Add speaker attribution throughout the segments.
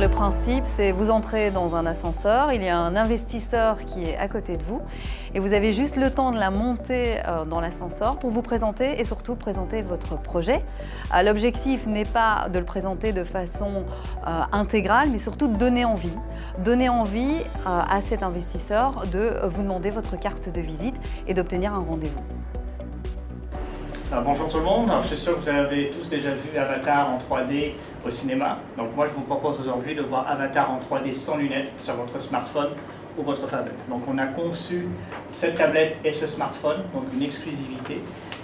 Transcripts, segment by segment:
Speaker 1: Le principe, c'est vous entrez dans un ascenseur, il y a un investisseur qui est à côté de vous et vous avez juste le temps de la monter dans l'ascenseur pour vous présenter et surtout présenter votre projet. L'objectif n'est pas de le présenter de façon intégrale, mais surtout de donner envie. Donner envie à cet investisseur de vous demander votre carte de visite et d'obtenir un rendez-vous.
Speaker 2: Alors, bonjour tout le monde, je suis sûr que vous avez tous déjà vu Avatar en 3D au cinéma. Donc moi je vous propose aujourd'hui de voir Avatar en 3D sans lunettes sur votre smartphone ou votre tablette. Donc on a conçu cette tablette et ce smartphone, donc une exclusivité,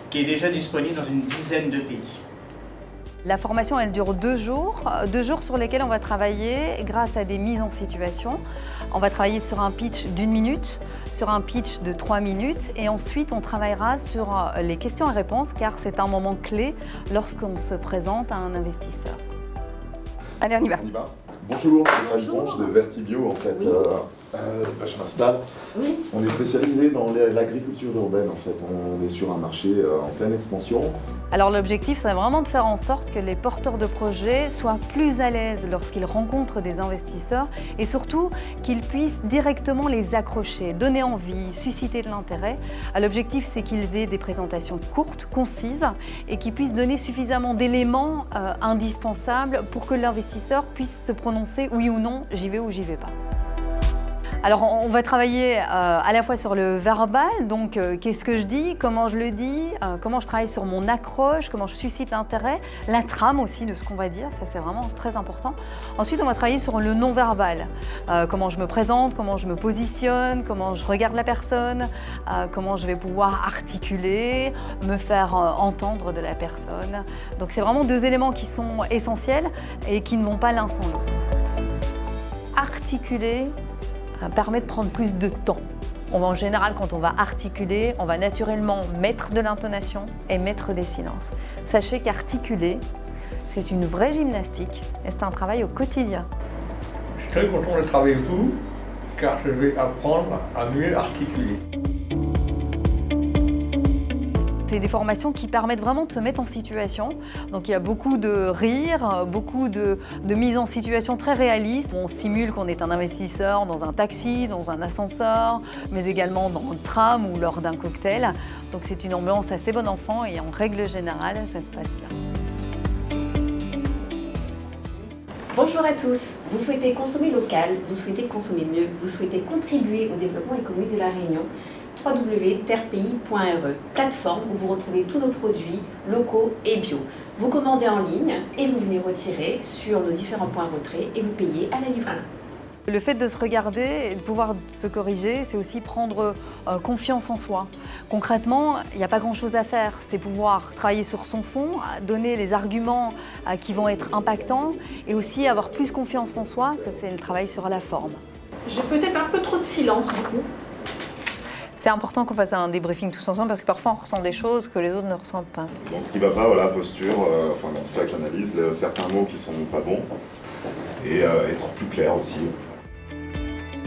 Speaker 2: qui est déjà disponible dans une dizaine de pays.
Speaker 1: La formation, elle dure 2 jours sur lesquels on va travailler grâce à des mises en situation. On va travailler sur un pitch d'1 minute, sur un pitch de 3 minutes et ensuite on travaillera sur les questions et réponses car c'est un moment clé lorsqu'on se présente à un investisseur. Allez, on y va.
Speaker 3: Bonjour, c'est Fred Ponche de Vertibio en fait.
Speaker 1: Oui.
Speaker 3: Je m'installe.
Speaker 1: Oui.
Speaker 3: On est spécialisé dans l'agriculture urbaine en fait. On est sur un marché en pleine expansion.
Speaker 1: Alors l'objectif, c'est vraiment de faire en sorte que les porteurs de projets soient plus à l'aise lorsqu'ils rencontrent des investisseurs et surtout qu'ils puissent directement les accrocher, donner envie, susciter de l'intérêt. L'objectif, c'est qu'ils aient des présentations courtes, concises et qu'ils puissent donner suffisamment d'éléments indispensables pour que l'investisseur puisse se prononcer oui ou non, j'y vais ou j'y vais pas. Alors on va travailler à la fois sur le verbal, donc qu'est-ce que je dis, comment je le dis, comment je travaille sur mon accroche, comment je suscite l'intérêt, la trame aussi de ce qu'on va dire, ça c'est vraiment très important. Ensuite on va travailler sur le non-verbal, comment je me présente, comment je me positionne, comment je regarde la personne, comment je vais pouvoir articuler, me faire entendre de la personne. Donc c'est vraiment 2 éléments qui sont essentiels et qui ne vont pas l'un sans l'autre. Articuler permet de prendre plus de temps. En général, quand on va articuler, on va naturellement mettre de l'intonation et mettre des silences. Sachez qu'articuler, c'est une vraie gymnastique et c'est un travail au quotidien.
Speaker 4: Je suis très content de travailler avec vous, car je vais apprendre à mieux articuler.
Speaker 1: C'est des formations qui permettent vraiment de se mettre en situation. Donc il y a beaucoup de rires, beaucoup de mise en situation très réalistes. On simule qu'on est un investisseur dans un taxi, dans un ascenseur, mais également dans un tram ou lors d'un cocktail. Donc c'est une ambiance assez bon enfant et en règle générale, ça se passe bien.
Speaker 5: Bonjour à tous, vous souhaitez consommer local, vous souhaitez consommer mieux, vous souhaitez contribuer au développement économique de La Réunion, www.terrepays.re, plateforme où vous retrouvez tous nos produits locaux et bio. Vous commandez en ligne et vous venez retirer sur nos différents points retrait et vous payez à la livraison.
Speaker 1: Le fait de se regarder et de pouvoir se corriger, c'est aussi prendre confiance en soi. Concrètement, il n'y a pas grand-chose à faire. C'est pouvoir travailler sur son fond, donner les arguments qui vont être impactants et aussi avoir plus confiance en soi. Ça, c'est le travail sur la forme.
Speaker 5: J'ai peut-être un peu trop de silence du coup.
Speaker 1: C'est important qu'on fasse un débriefing tous ensemble parce que parfois on ressent des choses que les autres ne ressentent pas.
Speaker 3: Donc ce qui va pas, voilà, posture, enfin en tout cas que j'analyse, certains mots qui sont pas bons et être plus clair aussi.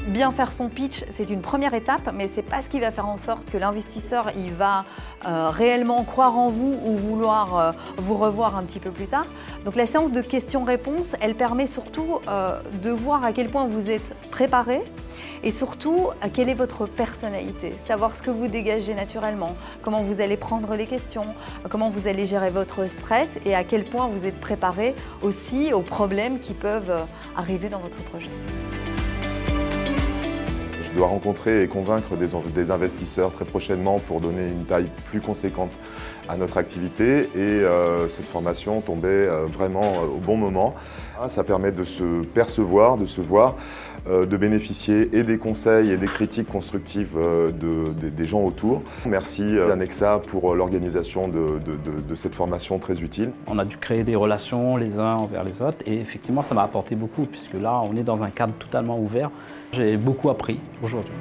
Speaker 1: Bien faire son pitch, c'est une première étape, mais c'est pas ce qui va faire en sorte que l'investisseur il va réellement croire en vous ou vouloir vous revoir un petit peu plus tard. Donc la séance de questions-réponses, elle permet surtout de voir à quel point vous êtes préparé et surtout quelle est votre personnalité, savoir ce que vous dégagez naturellement, comment vous allez prendre les questions, comment vous allez gérer votre stress et à quel point vous êtes préparé aussi aux problèmes qui peuvent arriver dans votre projet.
Speaker 3: Je dois rencontrer et convaincre des investisseurs très prochainement pour donner une taille plus conséquente à notre activité et cette formation tombait vraiment au bon moment. Ça permet de se percevoir, de se voir, de bénéficier et des conseils et des critiques constructives des gens autour. Merci Anexa pour l'organisation de cette formation très utile.
Speaker 6: On a dû créer des relations les uns envers les autres et effectivement ça m'a apporté beaucoup puisque là on est dans un cadre totalement ouvert. J'ai beaucoup appris aujourd'hui.